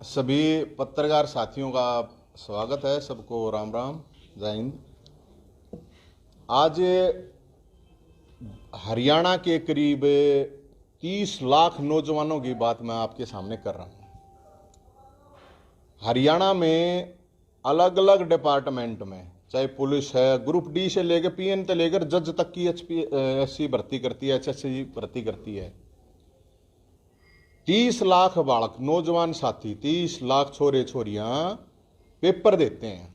सभी पत्रकार साथियों का स्वागत है। सबको राम राम, जय हिंद। आज हरियाणा के करीब 30 लाख नौजवानों की बात मैं आपके सामने कर रहा हूं। हरियाणा में अलग अलग डिपार्टमेंट में, चाहे पुलिस है, ग्रुप डी से लेकर पीएन से लेकर जज तक की एचपीएससी भर्ती करती है, एचएससी भर्ती करती है। 30 लाख बालक, नौजवान साथी, 30 लाख छोरे छोरियां पेपर देते हैं।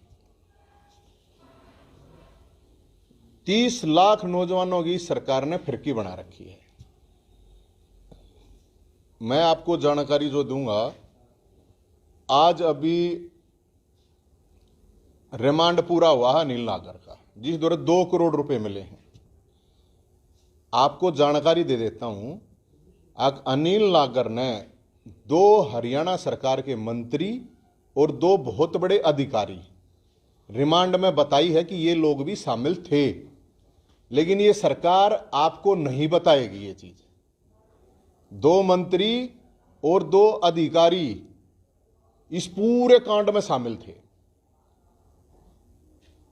30 लाख नौजवानों की सरकार ने फिरकी बना रखी है। मैं आपको जानकारी जो दूंगा, आज अभी रिमांड पूरा हुआ है अनिल नागर का, जिस दौरान 2 करोड़ रुपए मिले हैं। आपको जानकारी दे देता हूं, अनिल नागर ने 2 हरियाणा सरकार के मंत्री और 2 बहुत बड़े अधिकारी रिमांड में बताई है कि ये लोग भी शामिल थे, लेकिन ये सरकार आपको नहीं बताएगी ये चीज। 2 मंत्री और 2 अधिकारी इस पूरे कांड में शामिल थे।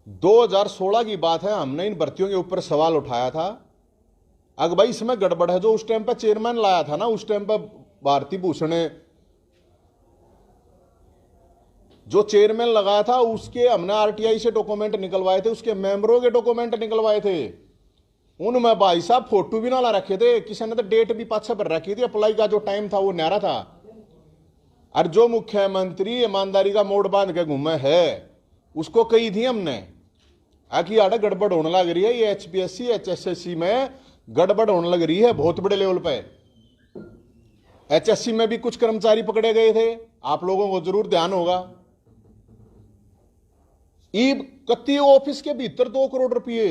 2016 की बात है, हमने इन भर्तियों के ऊपर सवाल उठाया था। अगर भाई इसमें गड़बड़ है। जो उस टाइम पर चेयरमैन लाया था ना, उस टाइम पर भारती भूषण ने जो चेयरमैन लगाया था, उसके हमने आरटीआई से डॉक्यूमेंट निकलवाए थे, उसके मेंबरों के डॉक्यूमेंट निकलवाए थे। उनमें भाई साहब फोटो भी ना ला रखे थे, किसी ने तो डेट भी पाछे पर रखी थी। अप्लाई का जो टाइम था वो न्यारा था। और जो मुख्यमंत्री ईमानदारी का मोड़ बांध के घूमे है, उसको कही थी हमने कि आड़ा गड़बड़ होने लग रही है, ये एचपीएससी एचएसएससी में गड़बड़ होने लग रही है बहुत बड़े लेवल पे। एचएससी में भी कुछ कर्मचारी पकड़े गए थे, आप लोगों को जरूर ध्यान होगा। कत्ती ऑफिस के भीतर 2 करोड़ रुपये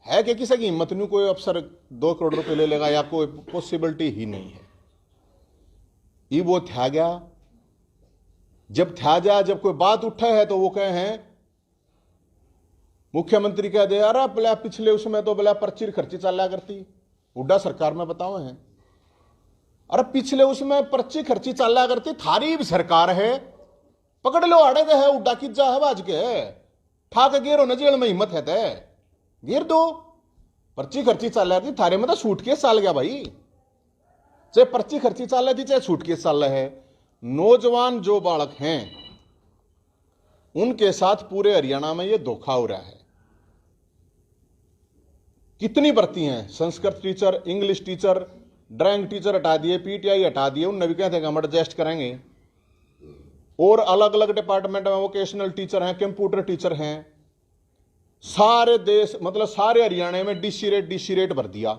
है कि किसी की हिम्मत नहीं, कोई अफसर 2 करोड़ रुपए ले लेगा, या कोई पॉसिबिलिटी ही नहीं है। ये वो था गया। जब था जा, जब कोई बात उठा है तो वो कहे हैं, मुख्यमंत्री कह दे यार बोला पिछले उसमें तो बोला पर्ची खर्ची चला करती, उड्डा सरकार में बताओ हैं। अरे पिछले उसमें पर्ची खर्ची चला करती, थारी भी सरकार है, पकड़ लो, अड़े है उड्डा की जा है बाज के ठाक गिरो न जेल में हिम्मत है ते गिर दो। पर्ची खर्ची चल रही थी, थारे में तो सूटकेस चल गया भाई। चाहे पर्ची खर्ची चल रही थी, चाहे सूटकेस चल रहा है। नौजवान जो बालक हैं, उनके साथ पूरे हरियाणा में ये धोखा हो रहा है। कितनी भर्ती हैं, Sanskrit teacher, English teacher, drawing teacher हटा दिए, पीटीआई हटा दिए, उन भी कहते हैं कि हम एडजस्ट करेंगे। और अलग अलग डिपार्टमेंट में वोकेशनल टीचर हैं, कंप्यूटर टीचर हैं। सारे देश मतलब सारे हरियाणा में डीसी रेट भर दिया।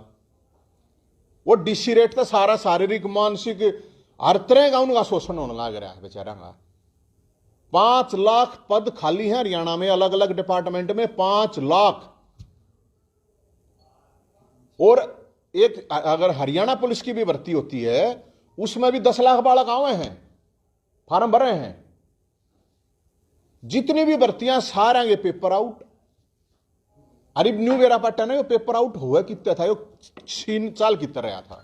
वो डीसी रेट तो सारा शारीरिक मानसिक हर तरह का उनका शोषण होने लग रहा है बेचारा का। 5 लाख पद खाली हैं हरियाणा में, अलग अलग डिपार्टमेंट में 5 लाख। और एक अगर हरियाणा पुलिस की भी भर्ती होती है, उसमें भी 10 लाख बालक आए हैं, फॉर्म भरे हैं। जितनी भी भर्तियां सारे ये पेपर आउट। अरे न्यू वेरा पट्टा ने पेपर आउट हुआ कितना था, 3 साल कितना रहा था।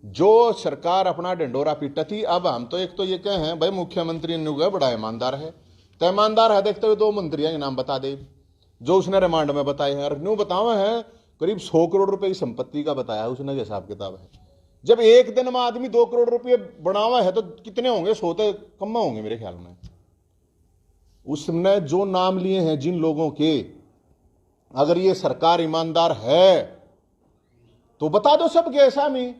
जो सरकार अपना डंडोरा पीटा थी। अब हम तो एक तो ये कहे हैं भाई, मुख्यमंत्री ने बड़ा ईमानदार है, तो ईमानदार है देखते हुए 2 मंत्रियों के नाम बता दे जो उसने रिमांड में बताए हैं। और न्यू बतावे हैं करीब 100 करोड़ रुपए की संपत्ति का बताया है उसने, हिसाब किताब है। जब एक दिन में आदमी 2 करोड़ रुपए बनावा है तो कितने होंगे, 100 तो कम होंगे मेरे ख्याल में। उसने जो नाम लिए हैं जिन लोगों के, अगर ये सरकार ईमानदार है तो बता दो सब ऐसा में।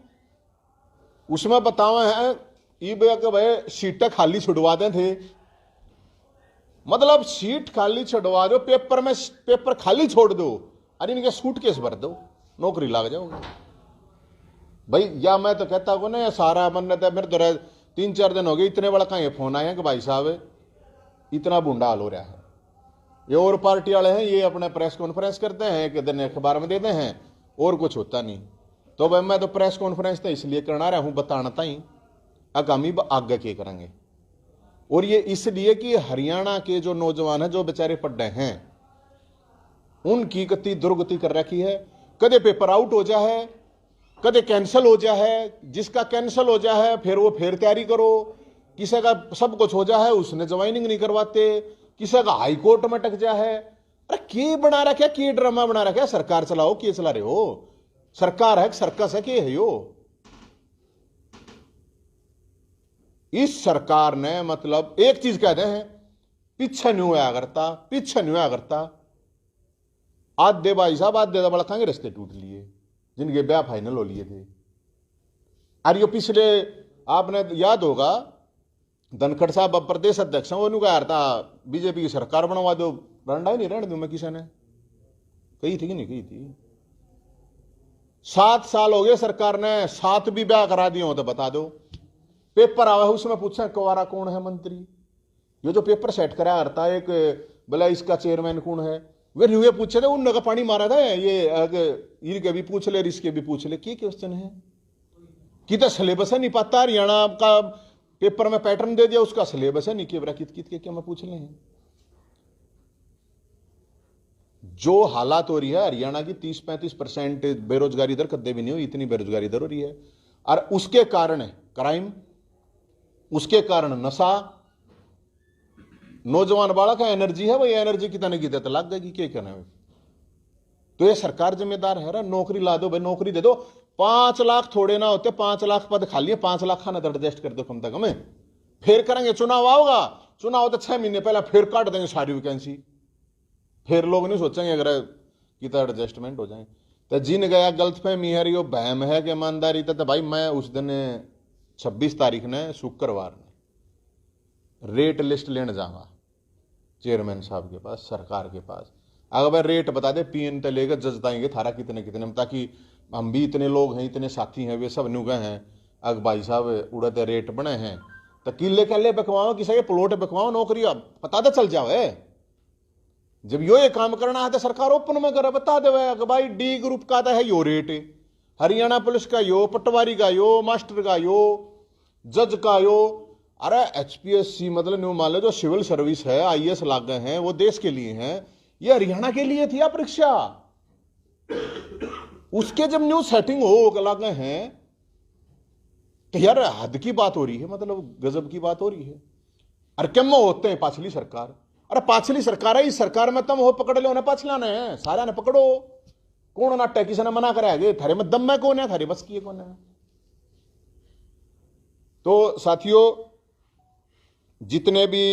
उसमें बतावा है कि भाई सीटें खाली छुड़वा दे थे, मतलब सीट खाली छुड़वा दो, पेपर में पेपर खाली छोड़ दो, अरे इनके सूटकेस भर दो, नौकरी लग जाओगे भाई। या मैं तो कहता हूं ना, सारा मन तो मेरे तो 3-4 दिन हो गए, इतने बड़ा कहीं फोन आए हैं कि भाई साहब इतना बुंडा हाल हो रहा है। ये और पार्टी वाले हैं, ये अपने प्रेस कॉन्फ्रेंस करते हैं, एक दिन अखबार में देते हैं और कुछ होता नहीं। तो भाई मैं तो प्रेस कॉन्फ्रेंस तो इसलिए करना रहा हूं, बताना था ही आगामी आगे क्या करेंगे। और ये इसलिए कि हरियाणा के जो नौजवान हैं, जो बेचारे पढ़ रहे हैं, उनकी गति दुर्गति कर रखी है। कदे पेपर आउट हो जाए कदे कैंसिल हो जाए, जिसका कैंसिल हो जाए फिर वो फिर तैयारी करो, किसी का सब कुछ हो जाए उसने ज्वाइनिंग नहीं करवाते, किसी का हाई कोर्ट में अटक जाए। अरे के बना रखा, के ड्रामा बना रखा, सरकार चलाओ, के चला रहे हो? सरकार है, सर्कस है, के है यो? इस सरकार ने मतलब एक चीज कहते हैं, पीछे नहीं हुआ करता, पीछे नहीं हुआ करता। आधे भाई साहब, आधे बड़ा के रिश्ते टूट लिए, जिनके ब्याह फाइनल हो लिए थे। अरे यो पिछले आपने याद होगा, धनखड़ साहब अब प्रदेश अध्यक्ष हैं, वो कहा था बीजेपी की सरकार बनवा दो, रंडा ही नहीं रहने दूं मैं, किसी ने कही थी कि नहीं कही थी? 7 साल हो गए सरकार ने, 7 भी ब्याह करा दिए हो तो बता दो। पेपर आवा है उसमें पूछे कुंवारा कौन है मंत्री, ये जो पेपर सेट करा करता है एक, बोला इसका चेयरमैन कौन है, वे पूछे थे उन का पानी मारा था, ये इनके भी पूछ ले, इसके भी पूछ ले, की क्वेश्चन है कि तो सिलेबस है नहीं पता, हरियाणा का पेपर में पैटर्न दे दिया, उसका सिलेबस है नहीं कि कित के क्या मैं पूछ ले हैं। जो हालात हो रही है हरियाणा की, 30-35% बेरोजगारी दर कदे भी नहीं हुई, इतनी बेरोजगारी दर हो रही है। और उसके कारण क्राइम, उसके कारण नशा, नौजवान बालक का एनर्जी है, वही एनर्जी कितने की देते लग जाएगी, क्या करना है? तो ये सरकार जिम्मेदार है। नौकरी ला दो भाई, नौकरी दे दो। 5 लाख थोड़े ना होते, 5 लाख पद खाली है, 5 लाख खाना एडजस्ट कर दो कम से कम। फिर करेंगे, चुनाव आओगा, चुनाव तो 6 महीने पहले फिर काट देंगे सारी वैकेंसी, फिर लोग नहीं सोचेंगे अगर कितना एडजस्टमेंट हो जाए। तो जिन गया गलतफहमी है, यो बहम है कि ईमानदारी, तो भाई मैं उस दिन 26 तारीख ने शुक्रवार ने रेट लिस्ट लेने जाऊंगा चेयरमैन साहब के पास, सरकार के पास। अगर भाई रेट बता दे, पीएन तो लेकर जज ताएंगे थारा कितने कितने, ताकि हम भी इतने लोग हैं, इतने साथी हैं, वे सब न्यू गए हैं, अगर भाई साहब उड़ते रेट बने हैं तो किले कल्ले बिकवाओ, किसी के प्लॉट बिकवाओ, नौकरी पता तो चल जाओ। जब यो ये काम करना है तो सरकार ओपन में करे, बता दे भाई डी ग्रुप का है यो रेट, हरियाणा पुलिस का यो, पटवारी का यो, मास्टर का यो, जज का यो। अरे HPSC मतलब न्यू मान लो जो सिविल सर्विस है, IAS लाग गए हैं, वो देश के लिए हैं, ये हरियाणा के लिए थी परीक्षा। उसके जब न्यू सेटिंग हो लगे हैं तो यार हद की बात हो रही है, मतलब गजब की बात हो रही है। अरे क्यों होते हैं पाछली सरकार, अरे पाछली सरकार है, इस सरकार में तुम हो पकड़ लो ना, पाछला ने सारा ने पकड़ो, कौन नाट्य किसी ने मना कराया, थारे में दम में कौन है, थारे बस की कौन है? तो साथियों, जितने भी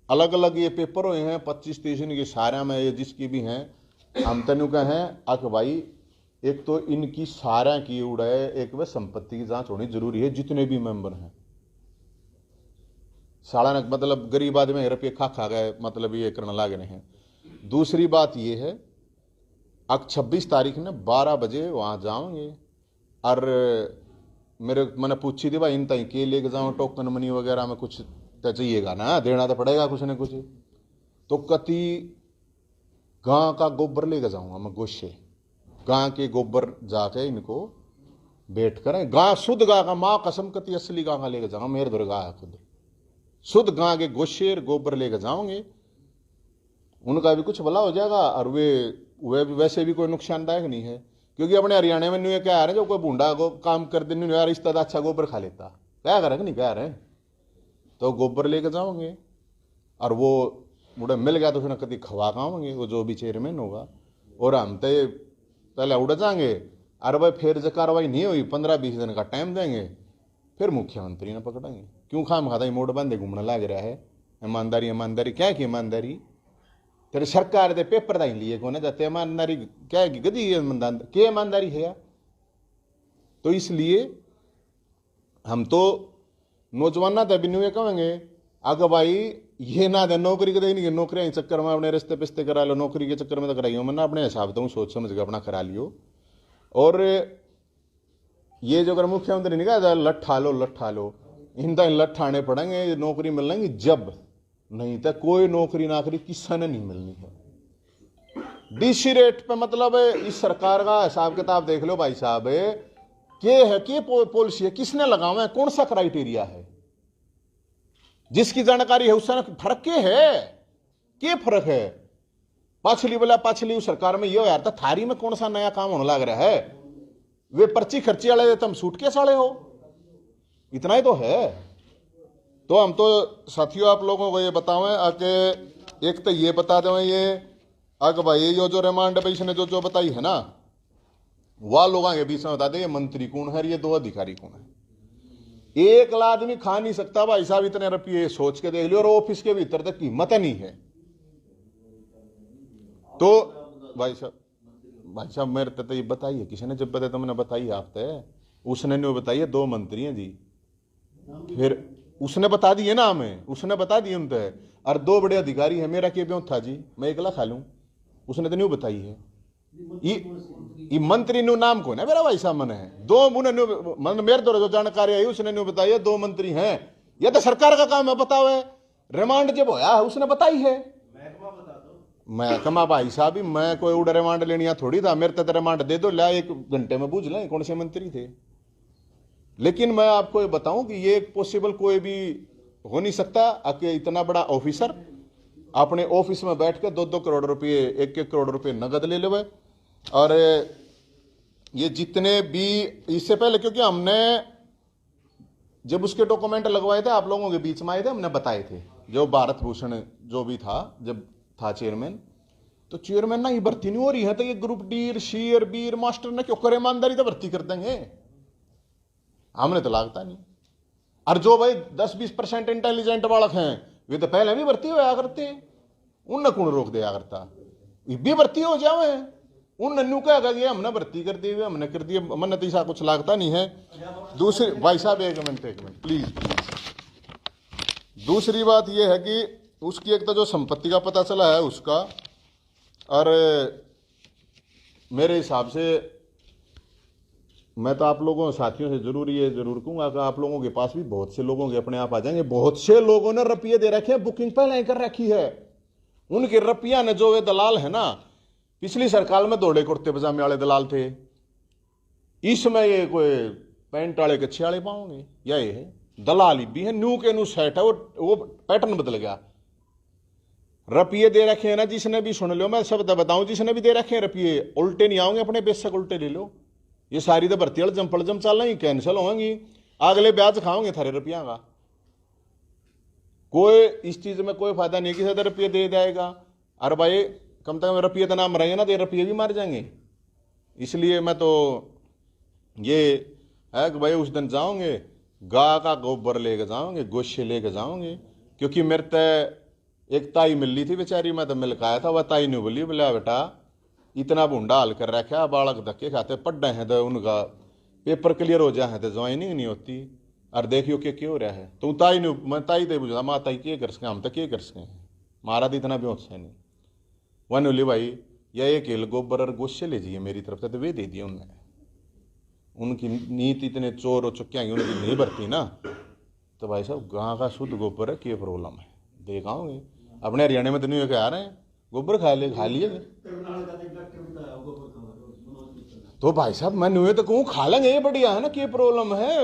अलग अलग ये पेपर हुए हैं 25-30 इनके सारे में, ये जिसकी भी हैं, हम तनु का हैं अक भाई, एक तो इनकी सारा की उड़ाए, एक वह संपत्ति की जांच होनी जरूरी है, जितने भी मेंबर हैं। साड़ा मतलब गरीब आदमी रुपये खा गए, मतलब ये करने लागे नहीं है। दूसरी बात ये है, अब 26 तारीख ने 12 बजे वहां जाओगे, और मेरे मैंने पूछी थी भाई इन तई के लेके जाऊँ, टोकन मनी वगैरह में कुछ तो चाहिएगा ना, देना तो पड़ेगा कुछ न कुछ। तो कति गां का गोबर लेके जाऊंगा मैं, गोशे गां के गोबर जाके इनको बैठ कर, गां शुद्ध गां का, माँ कसम कति असली गां का लेके जाऊंगा, मेरे दुर्गा है खुद, शुद्ध गां के गोशे गोबर लेके जाओगे, उनका भी कुछ भला हो जाएगा, और वे भी वैसे भी कोई नुकसानदायक नहीं है। क्योंकि अपने हरियाणा में नहीं क्या आ रहे, जो कोई बूंडा को काम कर देने यार, इस तरह अच्छा गोबर खा लेता, क्या करे नहीं कह रहे, तो गोबर लेके जाओगे, और वो उड़े मिल गया तो उसने कभी खवा खाओगे, वो जो भी चेयरमैन होगा, और हम तो पहले उड़ जाएंगे, अरे भाई फिर जो कार्रवाई नहीं हुई 15-20 दिन का टाइम देंगे, फिर मुख्यमंत्री ने पकड़ेंगे। क्यों खाम खाता मोड़ बंदे घूमने लग रहा है, ईमानदारी ईमानदारी क्या की ईमानदारी, तेरे सरकार दे पेपर दाई लिए को जाते, ईमानदारी क्या की गदी क्या ईमानदारी है यार। तो इसलिए हम तो नौजवान तभी नहीं कहेंगे, अगर भाई ये ना दे नौकरी के नहीं, नौकरियां चक्कर में अपने रिश्ते पिस्ते करा लो, नौकरी के चक्कर में तो कराइयो, मैं अपने हिसाब से सोच समझ के अपना करा लियो। और ये जो अगर मुख्यमंत्री नहीं कहा लट्ठा लो, इन लट्ठ आने पड़ेंगे, नौकरी मिलेंगी जब, नहीं तो कोई नौकरी नाकरी किसी ने नहीं मिलनी है। DC रेट पे मतलब इस सरकार का हिसाब किताब देख लो भाई साहब, क्या है, क्या पॉलिसी है, किसने लगावा है, कौन सा क्राइटेरिया है, जिसकी जानकारी है उससे फर्क क्या फर्क है। पाछली बोला पाछली सरकार में ये यार था, थारी में कौन सा नया काम होने लग रहा है, वे पर्ची खर्ची वाले तुम सूटकेस वाले हो, इतना ही तो है। तो हम तो साथियों आप लोगों को ये बतावें कि एक तो ये बता दें ये अग भाई ये जो रिमांड भाई इसने जो बताई है ना, वह लोगों के बीच में बता दें ये मंत्री कौन है, ये दो अधिकारी कौन है। एक आदमी खा नहीं सकता भाई साहब इतने रुपये, सोच के देख लियो, और ऑफिस के भीतर तक कीमत नहीं है। तो भाई साहब मेरे तो ये बताइए, किसी ने जब बताया तो मैंने बताई आप तय, उसने नहीं बताइए, दो मंत्री हैं जी, फिर उसने बता दिए ना हमें, उसने बता दिए उन तय, और दो बड़े अधिकारी हैं, मेरा क्या ब्यों था जी, मैं एकला खा लूं, उसने तो नहीं बताई है। ये मंत्री नु नाम कौन है मेरा भाई साहब, मन है दो मन मेरे द्वारा जो जानकारी आई उसने नहीं बताई है, दो मंत्री हैं, यह तो सरकार का काम है बताओ है। रिमांड जब होया है उसने बताई है, मैं कमा भाई साहब मैं कोई उड़ रिमांड लेनी थोड़ी था, मेरे तो रिमांड दे दो ला, 1 घंटे में पूछ लें कौन से मंत्री थे। लेकिन मैं आपको ये बताऊं कि ये पॉसिबल कोई भी हो नहीं सकता कि इतना बड़ा ऑफिसर अपने ऑफिस में बैठ के 2-2 करोड़ रुपए 1-1 करोड़ रुपए नगद ले लेवे। और ये जितने भी इससे पहले, क्योंकि हमने जब उसके डॉक्यूमेंट लगवाए थे आप लोगों के बीच में आए थे, हमने बताए थे, जो भारत भूषण जो भी था जब था चेयरमैन, तो चेयरमैन ना ये भर्ती नहीं हो रही है, तो ये ग्रुप डी सी और बी मास्टर ने क्यों करे, ईमानदारी तो भर्ती कर देंगे, हमने तो लागता नहीं। और जो भाई 10-20% इंटेलिजेंट बालक हैं वे तो पहले भी भर्ती होया करते, उन कौन रोक दिया करता, भी भर्ती हो जावे, उन नन्नू कहेगा कि हमने भर्ती कर दी, हमने कर दिया, मन तो ऐसा कुछ लागता नहीं है। दूसरी भाई साहब एक मिनट प्लीज, दूसरी बात यह है कि उसकी एक तो जो संपत्ति का पता चला है उसका, और मेरे हिसाब से मैं तो आप लोगों साथियों से जरूर ये जरूर कहूंगा कि आप लोगों के पास भी बहुत से लोगों के अपने आप आ जाएंगे, बहुत से लोगों ने रुपये दे रखे हैं, बुकिंग पहले ही कर रखी है, उनके रुपया ने जो वे दलाल है ना, पिछली सरकार में दौड़े कुर्ते पजामे वाले दलाल थे, इसमें ये कोई पैंट वाले कच्छे वाले पाओगे, या ये है दलाल भी है, न्यू के न्यू सेट है, वो पैटर्न बदल गया। रुपये दे रखे हैं ना, जिसने भी सुन लो, मैं शब्द बताऊं, जिसने भी दे रखे हैं रुपये, उल्टे नहीं आओगे अपने, बेशक उल्टे ले लो, ये सारी तो भर्ती जम चल रही कैंसिल होंगी, अगले ब्याज खाओगे थारे रुपया का, कोई इस चीज में कोई फायदा नहीं, किसी रुपये दे जाएगा, अरे भाई कम से कम रुपये तो नाम रहेंगे ना, तो रुपये भी मार जाएंगे। इसलिए मैं तो ये है कि भाई उस दिन जाओगे गाय का गोबर लेके जाओगे, गोशे लेके जाओगे, क्योंकि मेरे तो एक ताई मिल रही थी बेचारी, मैं तो मिल आया था, वह ताई ने बोली, बोला बेटा इतना भूडा हाल कर रखा, बालक धक्के खाते पढ़ रहे हैं, तो उनका पेपर क्लियर हो जाए तो ज्वाइनिंग नहीं होती, और देखियो क्या हो रहा है। तो ताई ने, मैं ताई तो बुझा माँ ताई क्या कर सके, हम तो क्या कर सके, मारा तो इतना भी अच्छा नहीं। वन बोली भाई यह एक हिल गोबर और गोशे ले जाइए मेरी तरफ से, तो वे दे दिए उनने, उनकी नीति इतने चोर हो चुके हैं उनकी नहीं भरती ना, तो भाई साहब गाँव का शुद्ध गोबर है, क्या प्रॉब्लम है, देख आओगे अपने हरियाणा में तो नहीं आ रहे हैं, गोबर खा लिए तो भाई साहब मैं नुए तो कहूँ खा लेंगे, ये बढ़िया है ना, क्या प्रॉब्लम है,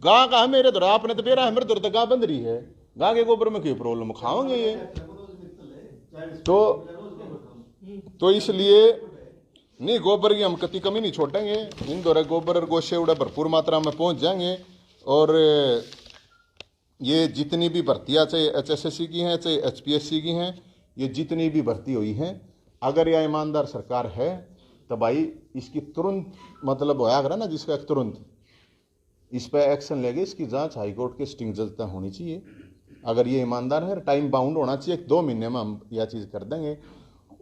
गाँ का है मेरे दर, आपने तो बेरा है मेरे दर, तो गाँ बंद रही है, गाँ के गोबर में क्या प्रॉब्लम, खाओगे ये। तो इसलिए नहीं, गोबर की हम कति कमी नहीं छोड़ेंगे, इन दौरे गोबर और गोशे उड़ा भरपूर मात्रा में पहुंच जाएंगे। और ये जितनी भी भर्तियाँ चाहे HSSC की हैं चाहे HPSC की हैं, ये जितनी भी भर्ती हुई हैं, अगर यह ईमानदार सरकार है तो भाई इसकी तुरंत मतलब होया करा ना, जिसका तुरंत इस पर एक्शन लेके इसकी जांच हाईकोर्ट के सिटिंग जज तक होनी चाहिए। अगर ये ईमानदार है, टाइम बाउंड होना चाहिए, 2 महीने में हम यह चीज़ कर देंगे।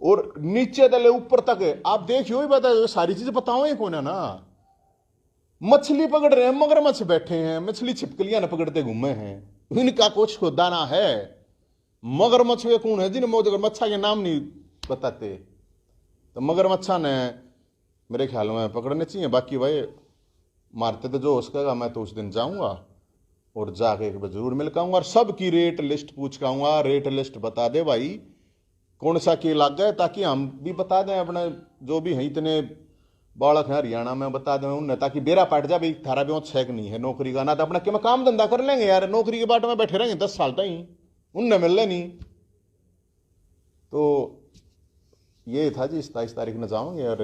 और नीचे दले ऊपर तक है, आप देखियो ही बता, सारी चीज़ बताओ ये कौन है ना, मछली पकड़ रहे हैं, मगरमच्छ बैठे हैं, मछली छिपकलियां न पकड़ते घूमे हैं, इनका कुछ खुदा ना है। मगरमच्छ वे कौन है जिन मगरमच्छा के नाम नहीं बताते, तो मगरमच्छा ने मेरे ख्याल में पकड़ने चाहिए। बाकी भाई मारते तो जो उसका, मैं तो उस दिन जाऊंगा और जाके एक बार जरूर मिल आऊंगा और सबकी रेट लिस्ट पूछ के आऊंगा, रेट लिस्ट बता दे भाई कौन सा के लग गए, ताकि हम भी बता दें अपने जो भी हैं इतने बालक हैं हरियाणा में, बता दें उन्हें, ताकि बेरा पाट जाए भाई थारा भी छेक नहीं है नौकरी का, ना तो अपना क्या काम धंधा कर लेंगे यार, नौकरी के बाट में बैठे रहेंगे 10 साल तक उनने मिल नहीं। तो ये था जी 27 तारीख में जाऊंगे और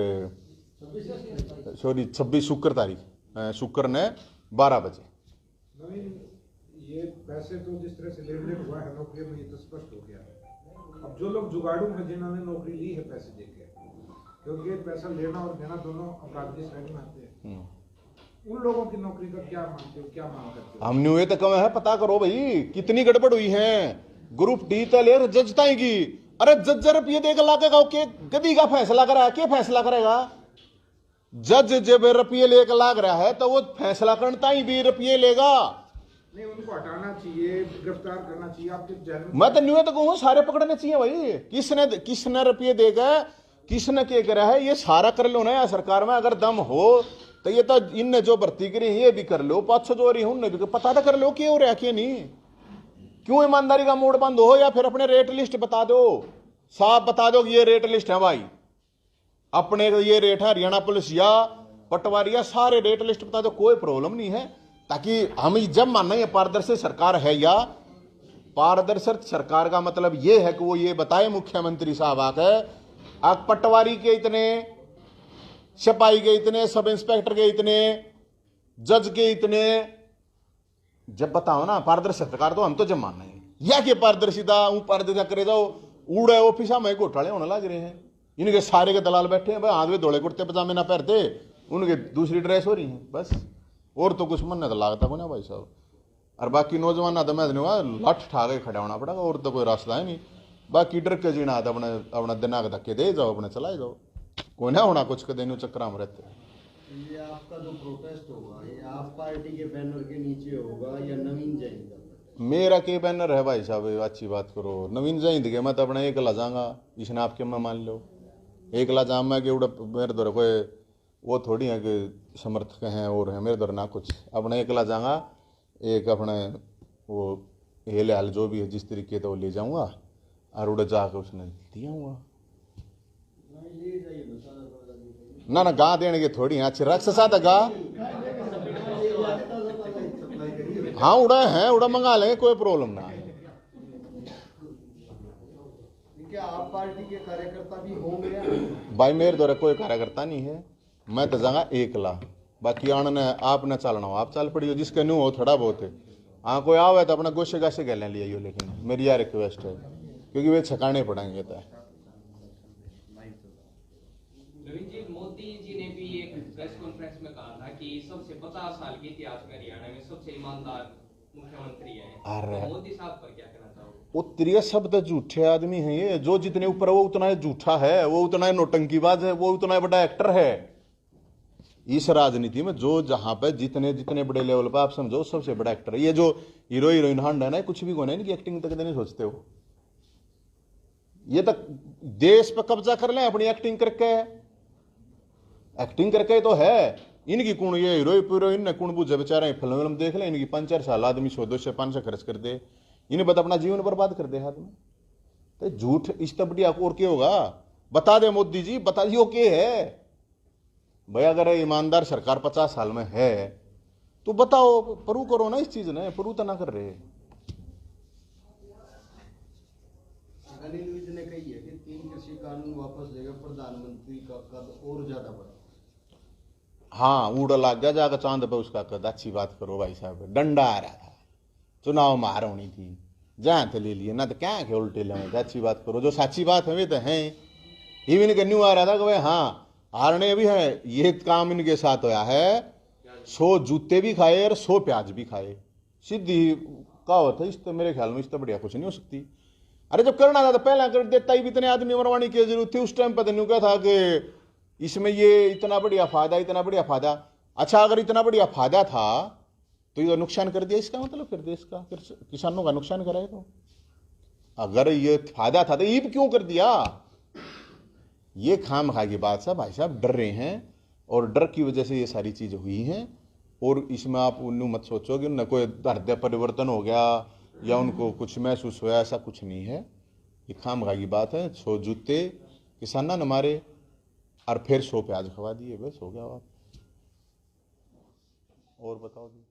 सॉरी 26 शुक्र तारीख, शुक्र ने 12 बजे। नवीन, ये पैसे तो जिस तरह से लेन देन हुआ है नौकरी में, ये तो स्पष्ट हो गया है। अब जो लोग जुगाड़ू हैं जिन्होंने नौकरी ली है पैसे देके, क्योंकि पैसा लेना और देना दोनों अपराध की श्रेणी में आते हैं, उन लोगों की नौकरी का क्या मानते हो, क्या मांग करते हो? हमने हुए तो कम है, पता करो भाई कितनी गड़बड़ हुई है। ग्रुप डी तले जज ताएगी, अरे जज रुपये देकर लागे के गदी का फैसला करा, क्या फैसला करेगा जज? जब रुपये लेकर लाग रहा है तो वो फैसला करता ही भी रुपये लेगा। नहीं, उनको हटाना चाहिए, गिरफ्तार करना चाहिए। आपके जेल में मैं तो न्यू तो कहूँ सारे पकड़ने चाहिए भाई। किसने रुपये देगा, किसने क्या करा है, ये सारा कर लो ना यार। सरकार में अगर दम हो तो ये तो इनने जो भर्ती करी ये भी कर लो, 500 जो रही उनने भी पता तो कर लो क्यों हो रहा, क्यों नहीं, क्यों ईमानदारी का मोड़ बंद हो, या फिर अपने रेट लिस्ट बता दो, साफ बता दो कि ये रेट लिस्ट है भाई, अपने ये रेट है, हरियाणा पुलिस या पटवारी या सारे रेट लिस्ट बता दो, कोई प्रॉब्लम नहीं है। ताकि हम जब मानना ये पारदर्शी सरकार है, या पारदर्शी सरकार का मतलब ये है कि वो ये बताए मुख्यमंत्री साहब आकर आप पटवारी के इतने, सिपाही के इतने, सब इंस्पेक्टर के इतने, जज के इतने, जब बताओ ना पारदर्शी सरकार, तो हम तो जब मानना है या कि पारदर्शिता पारदर्शिता करे जाओ, उड़े ऑफिस में घोटाले होने लग रहे हैं। इनके सारे के दलाल बैठे हैं भाई, हाथ में धोले कुर्ते पजामे ना पहनते, उनके दूसरी ड्रेस हो रही है बस, और तो कुछ मन तो लागता को ना भाई साहब। और बाकी नौजवान तो मैं लठ ठा के खड़ा होना पड़ेगा, और तो कोई रास्ता है नहीं। बाकी डर के जीना तो अपने अपना दिमाग धक्के दे जाओ, अपने चलाए जाओ, कोई ना होना कुछ के दिन चक्कर में रहते। ये आपका जो प्रोटेस्ट होगा ये आप पार्टी के बैनर के नीचे होगा या नवीन जैन का? मेरा के बैनर है भाई साहब, अच्छी बात करो। नवीन जैन के मैं तो अपना एक ला जाऊंगा, इसने आपके मैं मान लो एक ला जाम मैं कि मेरे द्वारा कोई वो थोड़ी है कि समर्थक हैं और है मेरे द्वारा ना कुछ, अपना एक ला जाऊंगा, एक अपने वो हेल हाल जो भी है जिस तरीके तो वो ले जाऊंगा और उड़ जाकर उसने दिया हुआ ना ना गा देने के थोड़ी अच्छी रक्स साथ गा, हाँ उड़ा है, उड़ा मंगा लेंगे, कोई प्रॉब्लम ना है। क्या आप पार्टी के कार्यकर्ता भी होंगे? भाई मेरे द्वारा कोई कार्यकर्ता नहीं है, मैं तो जाऊंगा एक ला, बाकी आने आपने चलना हो आप चल पड़ी हो, जिसके न्यू हो थोड़ा बहुत है। हाँ कोई आओ तो अपना गोशे गाशे गले ले आइयो, लेकिन मेरी यार रिक्वेस्ट है क्योंकि वे छकाने पड़ेंगे। तो नवीन जी, मोदी जी ने भी एक प्रेस कॉन्फ्रेंस में कहा था कि सबसे 50 साल के इतिहास में हरियाणा में सबसे ईमानदार मुख्यमंत्री है। अरे तो मोदी साहब पर क्या कहना चाहोगे? वो त्रिय शब्द झूठे आदमी है, ये जो जितने ऊपर है वो उतना ही झूठा है, वो उतना ही नौटंकीबाज है, वो उतना ही बड़ा एक्टर है। इस राजनीति में जो जहां पे जितने जितने बड़े लेवल पर आप समझो सबसे बड़ा एक्टर है। ये जो हीरो हीरोइन हंड है ना, कुछ भी कोने इनकी एक्टिंग तक नहीं सोचते हो, ये तक देश पर कब्जा कर ले अपनी एक्टिंग करके तो है इनकी कौन, ये हीरो हीरोइन ने कौन बुझे बेचारे, फिल्म देख ले इनकी 5-4 साल आदमी 100 से 500 खर्च कर दे, इन्हें बता अपना जीवन बर्बाद कर दे हाथ में। तो झूठ इस तब बढ़िया और क्या होगा, बता दे मोदी जी, बता दियो क्या है भाई। अगर ईमानदार सरकार 50 साल में है तो बताओ, प्रूव करो ना इस चीज ने, प्रूव तो ना कर रहे। अनिल विज ने कही है कि 3 कृषि कानून वापस लेगा, प्रधानमंत्री का कद और ज्यादा बढ़ा। हाँ उड़ लग गया जाकर चांद पे उसका कद। अच्छी बात करो भाई साहब, डंडा आ रहा था, चुनाव में हार होनी थी, जहां तो ले लिए ना, तो क्या के उल्टे लेंगे। अच्छी बात करो, जो सच्ची बात है वे तो है। इवन के न्यू आ रहा था कि भाई हाँ हारने भी है, ये काम इनके साथ होया है, 100 जूते भी खाए और 100 प्याज भी खाए, सीधी कहावत है। इस तो मेरे ख्याल में इस तो बढ़िया कुछ नहीं हो सकती। अरे जब करना था तो पहला कर देता ही, इतने आदमी मरवाने की जरूरत थी उस टाइम पर। न्यू क्या था कि इसमें ये इतना बढ़िया फायदा। अच्छा अगर इतना बढ़िया फायदा था तो ये नुकसान कर दिया, इसका मतलब फिर देश का, फिर किसानों का नुकसान कराए। तो अगर ये फायदा था तो ईब क्यों कर दिया? ये खामखा की बात साहब, भाई साहब डर रहे हैं और डर की वजह से ये सारी चीजें हुई हैं। और इसमें आप उन्हें मत सोचो कि उन्हें कोई हृदय परिवर्तन हो गया या उनको कुछ महसूस हुआ, ऐसा कुछ नहीं है। ये खामखा की बात है। 100 जूते किसाना न मारे और फिर 100 प्याज खवा दिए, बस हो गया बात। और बताओ जी।